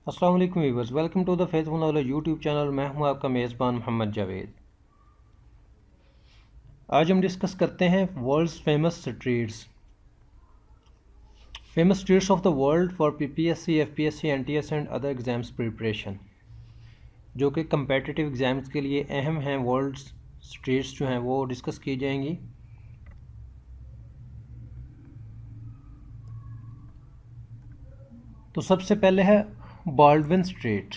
अस्सलाम वालेकुम viewers, welcome to the faithful knowledge YouTube channel. मैं हूं आपका मेज़बान मोहम्मद जावेद। आज हम डिस्कस करते हैं world's famous streets of the world for PPSC, FPSC, NTS and other exams preparation, जो कि कम्पेटिटिव एग्जाम्स के लिए अहम हैं। वर्ल्ड्स स्ट्रीट्स जो हैं वो डिस्कस की जाएंगी। तो सबसे पहले है Baldwin street.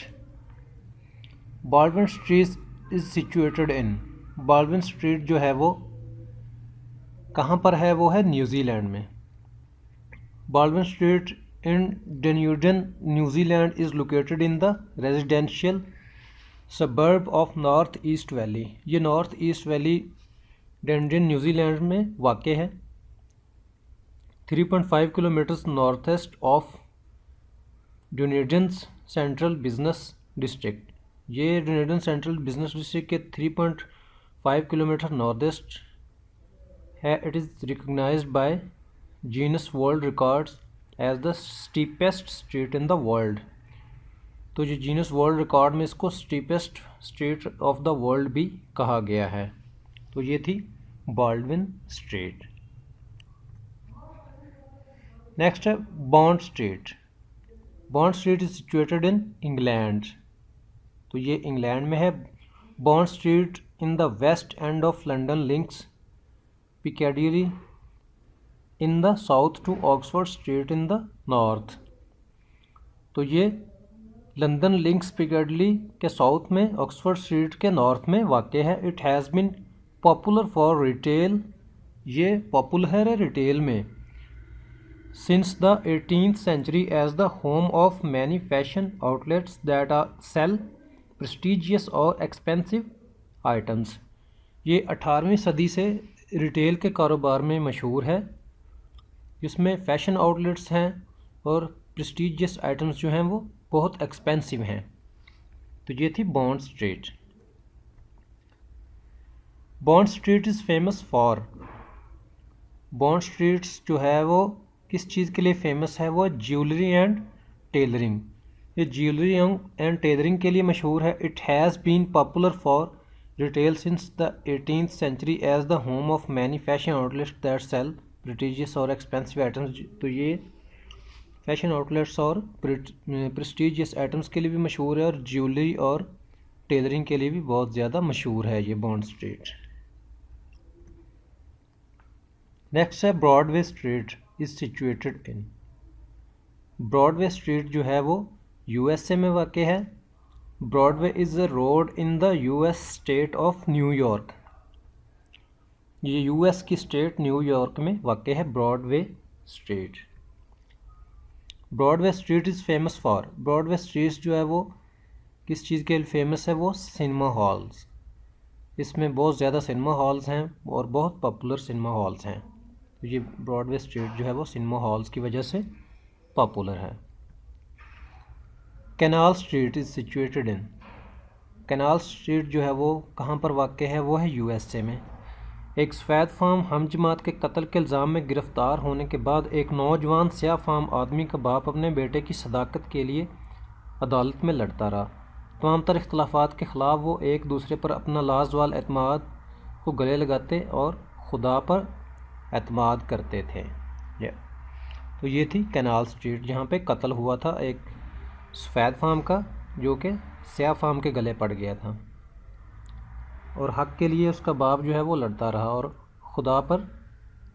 Baldwin street is situated in, Baldwin street जो है वो कहाँ पर है? वो है न्यूजीलैंड में। Baldwin Street in Dunedin, New Zealand is located in the residential suburb of North East Valley. ये North East Valley Dunedin New Zealand में वाक़ है। 3.5 kilometres north east of Dunedin central business district. ये डुनेडन सेंट्रल बिजनेस डिस्ट्रिक्ट के 3.5 kilometre north east है। It is recognised by Guinness World Records as the steepest street in the world. तो ये Guinness World Record में इसको steepest street of the world भी कहा गया है। तो ये थी बाल्डविन स्ट्रीट। नेक्स्ट है Bond street. Bond street is situated in England. तो ये इंग्लैंड में है। Bond street in the west end of London links Piccadilly in the south to Oxford street in the north. तो ये London links Piccadilly के south में, Oxford street के north में वाक़ है। It has been popular for retail, ये popular है रिटेल में, since the 18th century as the home of many fashion outlets that are sell prestigious और एक्सपेंसिव आइटम्स। ये 18वीं सदी से रिटेल के कारोबार में मशहूर है, जिसमें फ़ैशन आउटलेट्स हैं और प्रेस्टिजियस आइटम्स जो हैं वो बहुत एक्सपेंसिव हैं। तो ये थी bond street. Bond street is famous for, bond streets जो है वो किस चीज़ के लिए फेमस है? वो ज्वेलरी एंड टेलरिंग। ये ज्वेलरी एंड टेलरिंग के लिए मशहूर है। It has been popular for retail since the 18th century as the home of many fashion outlets that sell prestigious और एक्सपेंसिव आइटम्स। तो ये फैशन आउटलेट्स और प्रेस्टिजियस आइटम्स के लिए भी मशहूर है, और ज्वेलरी और टेलरिंग के लिए भी बहुत ज़्यादा मशहूर है ये बॉन्ड स्ट्रीट। नेक्स्ट है Broadway street is situated in. Broadway street जो है वो यूएसए में वाक़ है। Broadway is a road in the US state of New York. ये यूएस की स्टेट न्यूयॉर्क में वाक़ है Broadway street. Broadway street is famous for, Broadway street जो है वो किस चीज़ के लिए फेमस है? वो सिनेमा हॉल्स। इसमें बहुत ज़्यादा सिनेमा हॉल्स हैं और बहुत पॉपुलर सिनेमा हॉल्स हैं। तो ये ब्रॉडवे स्ट्रीट जो है वो सिनेमा हॉल्स की वजह से पॉपुलर है। Canal street is situated in, canal street जो है वो कहाँ पर वाक़ है? वो है यूएसए में। एक सफ़ेद फार्म हम जमात के कत्ल के इल्ज़ाम में गिरफ़्तार होने के बाद एक नौजवान स्याह फार्म आदमी का बाप अपने बेटे की सदाकत के लिए अदालत में लड़ता रहा। तमाम तर इख्तलाफात के ख़िलाफ़ वो एक दूसरे पर अपना लाजवाल एतमाद को गले लगाते और खुदा पर एतमाद करते थे। तो ये थी कैनाल स्ट्रीट, जहाँ पे कत्ल हुआ था एक सफ़ेद फार्म का, जो कि स्याह फार्म के गले पड़ गया था, और हक़ के लिए उसका बाप जो है वो लड़ता रहा और खुदा पर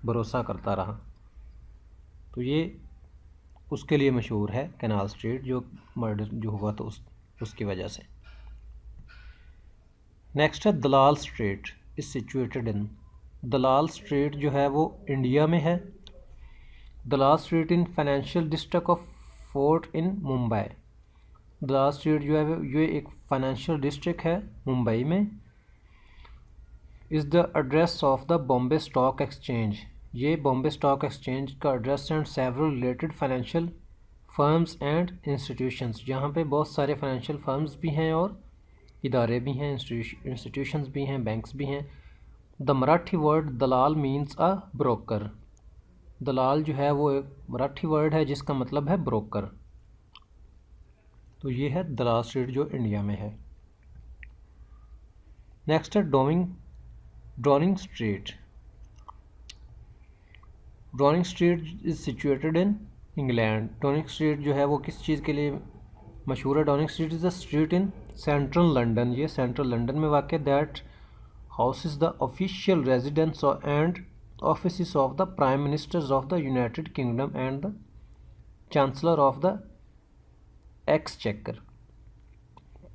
भरोसा करता रहा। तो ये उसके लिए मशहूर है कैनाल स्ट्रीट, जो मर्डर जो हुआ तो उसकी वजह से। नेक्स्ट है Dalal Street is situated in. Dalal Street जो है वो इंडिया में है। Dalal Street in financial district of Fort in Mumbai. Dalal Street जो है ये एक फाइनेंशियल डिस्ट्रिक्ट है मुंबई में। Is the address of the Bombay Stock exchange. ये बॉम्बे स्टॉक एक्सचेंज का address and several related financial firms and institutions, यहाँ पे बहुत सारे फाइनेंशियल फर्म्स भी हैं और इदारे भी हैं, इंस्टीट्यूशंस भी हैं, बैंक्स भी हैं। The Marathi word dalal means a broker. दलाल जो है वो एक मराठी वर्ड है जिसका मतलब है ब्रोकर। तो ये है दराज स्ट्रीट जो इंडिया में है। नेक्स्ट है Downing street. Drowning street is situated in England. Drowning street जो है वो किस चीज़ के लिए मशहूर है? Downing street is a street in central London. ये सेंट्रल लंदन में वाक़ है। That house is the official residence and office of the prime ministers of the United kingdom and the chancellor of the exchequer.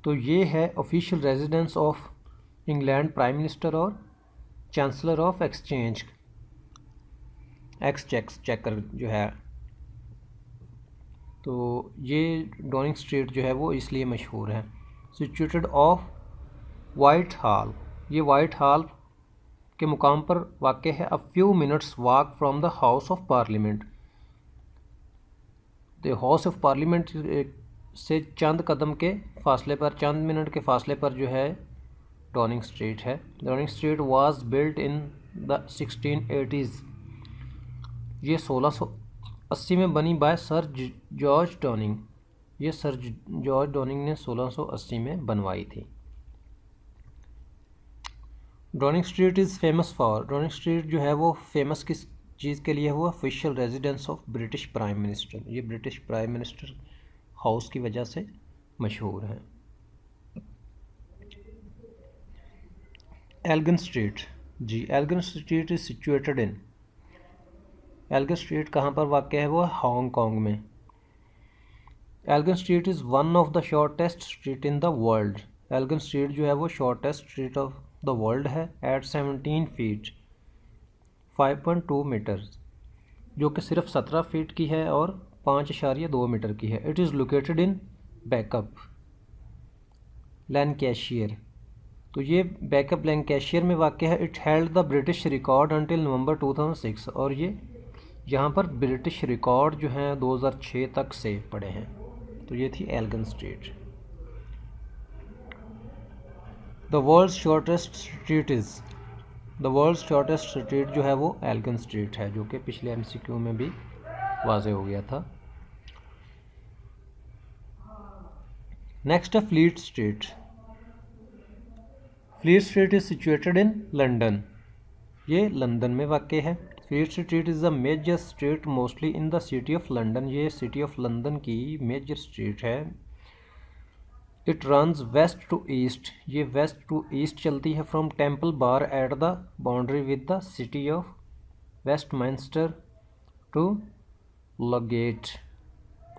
तो ये है official residence of England prime minister और chancellor of exchequer जो है। तो ये drowning street जो है वो इसलिए मशहूर है। Situated of white hall. ये वाइट हॉल के मुकाम पर वाक़ है। A few minutes walk from the house of parliament. The house of parliament से चंद कदम के फासले पर, चंद मिनट के फासले पर जो है ड्रॉनिंग स्ट्रीट है। Downing street was built in the 1680s। ये 1680 में बनी बाय सर जॉर्ज डॉनिंग। ये सर जॉर्ज डॉनिंग ने 1680 में बनवाई थी। Downing street is famous for. Downing street जो है वो फेमस किस चीज़ के लिए हुआ? Official residence of British prime minister. ये ब्रिटिश प्राइम मिनिस्टर हाउस की वजह से मशहूर है। Elgin street. जी, Elgin street is situated in. Elgon street कहाँ पर वाक़ है? वो हांगकांग में। Elgon street is one of the shortest street in the world. Elgon street जो है वो shortest street of the world है। एट 17 फीट 5.2 मीटर्स, जो कि सिर्फ 17 फीट की है और 5.2 मीटर की है। It is located in Bacup Lancashire. तो ये बैकअप लैंकाशायर में वाक़ है। It held the British record until November 2006। और ये यहाँ पर ब्रिटिश रिकॉर्ड जो हैं 2006 तक से पड़े हैं। तो ये थी Elgin street. The world's shortest street is. The world's shortest street जो है वो एल्गन स्ट्रीट है, जो कि पिछले MCQ में भी वाज़े हो गया था। नेक्स्ट है Fleet Street. Fleet Street is situated in London. ये लंदन में वाक़ है। Fleet Street is a major street mostly in the City of London. ये सिटी ऑफ लंदन की मेजर स्ट्रीट है। It runs west to east. ये west to east चलती है from Temple Bar at the boundary with the City of Westminster to Ludgate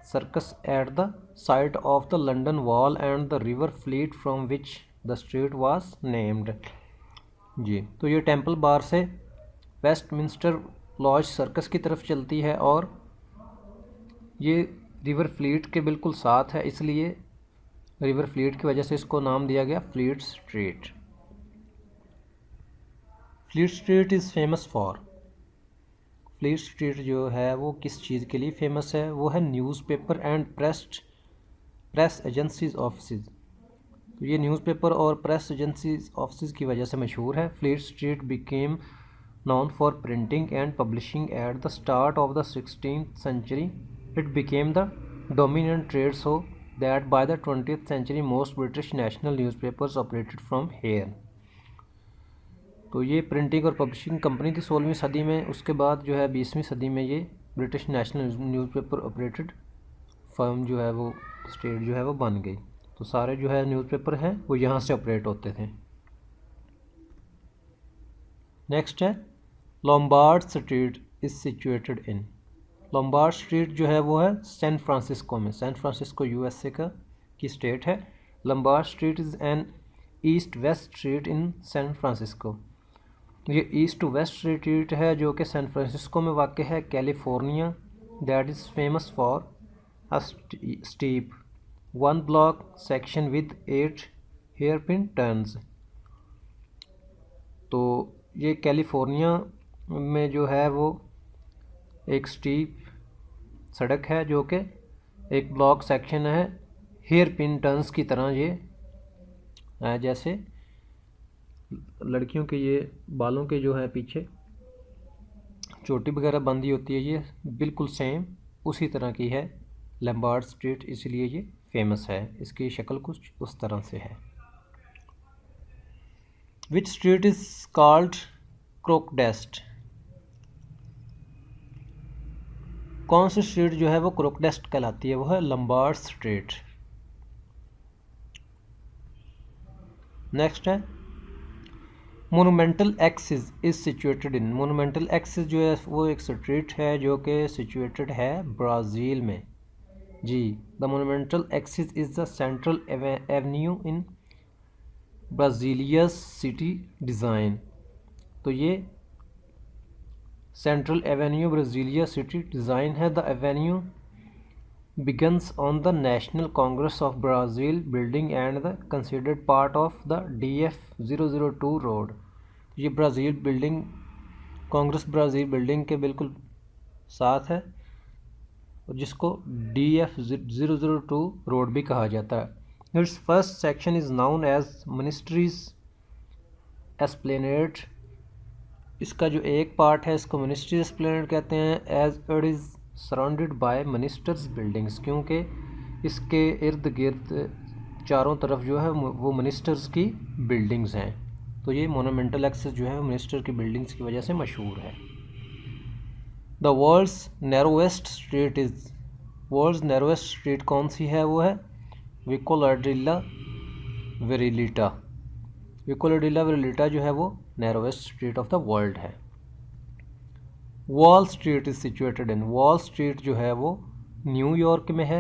Circus at the side of the London Wall and the River Fleet from which the street was named. जी, तो ये Temple Bar से Westminster laws circus की तरफ चलती है और ये रिवर फ्लीट के बिल्कुल साथ है, इसलिए रिवर फ्लीट की वजह से इसको नाम दिया गया fleet Street. Fleet Street is famous for. Fleet street जो है वो किस चीज़ के लिए फेमस है? वो है newspaper and press agencies office. तो ये न्यूज़पेपर और प्रेस एजेंसीज ऑफिस की वजह से मशहूर है। Fleet street became known for printing and publishing at the start of the 16th century. It became the dominant trade so that by the 20th century most British national newspapers operated from here. तो ये printing और publishing company थी 16वीं सदी में। उसके बाद जो है 20वीं सदी में ये British national newspaper operated firm जो है वो स्टेट जो है वो बन गई। तो सारे जो है न्यूज़पेपर हैं वो यहाँ से ऑपरेट होते थे। नेक्स्ट है Lombard street is situated in. Lombard street जो है वो है सैन फ्रांसिस्को में। सैन फ्रांसिस्को USA की स्टेट है। Lombard street is an east west street in San Francisco. ये ईस्ट टू वेस्ट स्ट्रीट है जो कि सैन फ्रांसिस्को में वाक़ है, California. That is famous for a steep 1 block section with 8 hairpin turns. तो ये कैलिफोर्निया में जो है वो एक स्टीप सड़क है जो कि एक ब्लॉक सेक्शन है, हेयर पिन टर्न्स की तरह। ये जैसे लड़कियों के ये बालों के जो है पीछे चोटी वगैरह बंदी होती है, ये बिल्कुल सेम उसी तरह की है लैम्बार्ड स्ट्रीट, इसलिए ये फेमस है। इसकी शक्ल कुछ उस तरह से है। विच स्ट्रीट इज कॉल्ड क्रोकडेस्ट? कौन सी स्ट्रीट जो है वो क्रोकडेस्ट कहलाती है? वो है लैम्बार्ड स्ट्रीट। नेक्स्ट है monumental Axis is situated in. Monumental axis जो है वो एक स्ट्रीट है जो कि सिचुएटेड है ब्राज़ील में। जी, the Monumental Axis is the central avenue in Brasilia's city design. तो ये central avenue Brasilia city design है। The avenue begins on the National Congress of Brazil building and the considered part of the DF002 road। ये Brazil building, Congress Brazil building के बिल्कुल साथ है और जिसको DF002 रोड भी कहा जाता है। Its first section is known as ministries esplanade. इसका जो एक पार्ट है इसको मिनिस्ट्री एस्प्लेनेड कहते हैं। As it is surrounded by ministers buildings, क्योंकि इसके इर्द गिर्द चारों तरफ जो है वो मिनिस्टर्स की बिल्डिंग्स हैं। तो ये मोनूमेंटल एक्सिस जो है मिनिस्टर की बिल्डिंग्स की वजह से मशहूर है। The world's narrowest street is, world's narrowest street कौन सी है? वो है विकोलाडिला विरिलिटा। विकोलाडिला विरिलिटा जो है वो narrowest street of the world है। Wall Street is situated in, Wall Street जो है वो न्यूयॉर्क में है।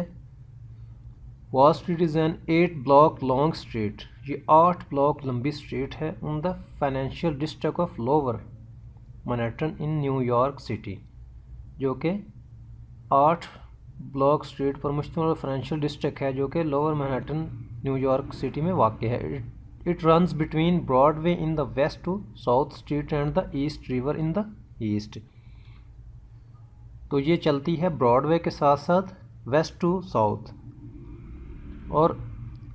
Wall Street is an 8 block long street. ये 8 ब्लॉक लंबी स्ट्रीट है in the financial district of Lower Manhattan in New York City, जो कि 8 ब्लॉक स्ट्रीट पर मुश्तमिल फाइनेंशियल डिस्ट्रिक्ट है जो कि लोअर मैनहट्टन न्यूयॉर्क सिटी में वाक़ है। It runs between Broadway in the west to south street and the east river in the east. तो ये चलती है ब्रॉडवे के साथ साथ वेस्ट टू साउथ, और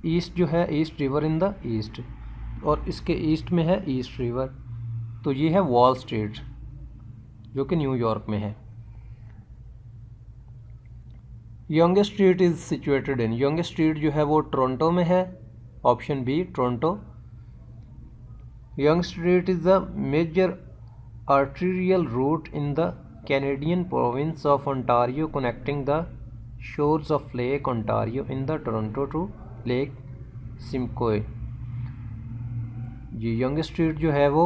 ईस्ट जो है east river in the east, और इसके ईस्ट में है ईस्ट रिवर। तो ये है वॉल स्ट्रीट जो कि न्यूयॉर्क में है। Youngest street is situated in, youngest street जो है वो टोरंटो में है। Option B Toronto. Young street is the major arterial route in the Canadian province of Ontario connecting the shores of Lake Ontario in the Toronto to Lake Simcoe। ये young street जो है वो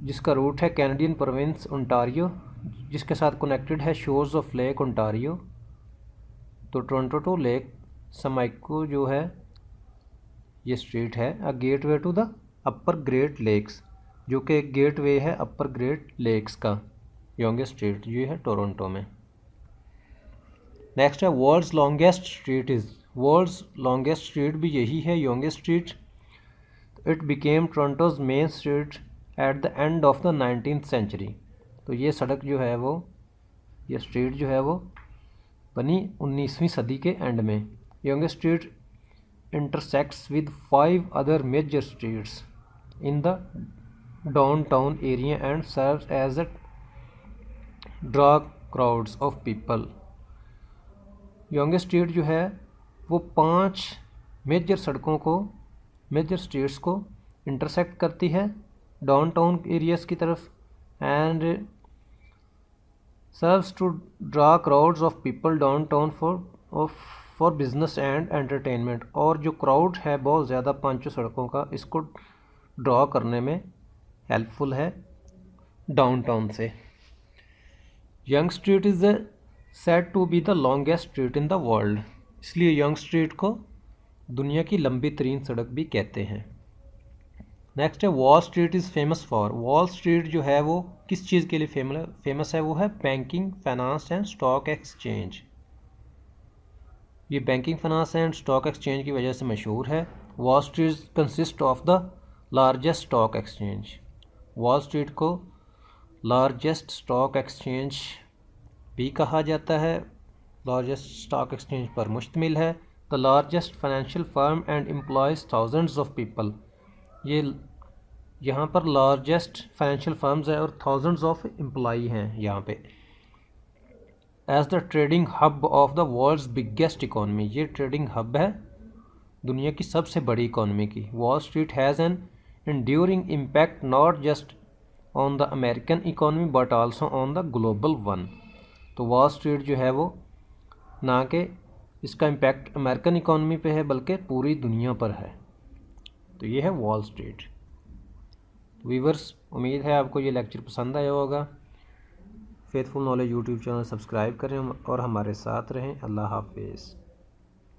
जिसका root है Canadian province Ontario, जिसके साथ connected है shores of Lake Ontario. तो टोरंटो टू लेक समाइको जो है ये स्ट्रीट है। A gateway to the Upper Great Lakes, जो कि एक गेट वे है अपर ग्रेट लेक्स का। यंगेस्ट स्ट्रीट ये है टोरंटो में। नेक्स्ट है world's longest street is, world's longest street भी यही है youngest Street. It became Toronto's main street at the end of the 19th century. तो ये सड़क जो है वो, ये स्ट्रीट जो है वो बनी 19वीं सदी के एंड में। Youngest street intersects with 5 other major streets in the downtown area and serves as a draw crowds of people। Youngest street जो है वो 5 मेजर सड़कों को, मेजर स्ट्रीट्स को इंटरसेक्ट करती है डाउनटाउन एरियाज़ की तरफ, and serves to draw crowds of people downtown for business and entertainment. और जो क्राउड है बहुत ज़्यादा 5 सड़कों का, इसको ड्रा करने में हेल्पफुल है डाउनटाउन से। Young street is said to be the longest street in the world, इसलिए यंग स्ट्रीट को दुनिया की लंबी तरीन सड़क भी कहते हैं। नेक्स्ट है Wall Street is famous for, wall Street जो है वो किस चीज़ के लिए फेमस है? वो है banking, finance and stock exchange. ये banking, finance and stock exchange की वजह से मशहूर है। Wall Street consist of the largest stock exchange. Wall Street को लार्जेस्ट स्टॉक एक्सचेंज भी कहा जाता है, लार्जेस्ट स्टॉक एक्सचेंज पर मुश्तमिल है। The largest financial firm and employees thousands of people. ये यहाँ पर लार्जेस्ट फाइनेंशियल फर्म्स है और थाउजेंड्स ऑफ एम्प्लॉई हैं यहाँ पे। As the trading hub of the world's biggest economy. ये ट्रेडिंग हब है दुनिया की सबसे बड़ी इकॉनमी की। Wall street has an enduring impact not just on the American economy but also on the global one। तो वॉल स्ट्रीट जो है वो ना कि इसका इम्पैक्ट अमेरिकन इकॉनमी पे है बल्कि पूरी दुनिया पर है। तो ये है वॉल स्ट्रीट। व्यूअर्स, उम्मीद है आपको ये लेक्चर पसंद आया होगा। Faithful knowledge YouTube channel subscribe करें और हमारे साथ रहें। अल्लाह हाफिज़।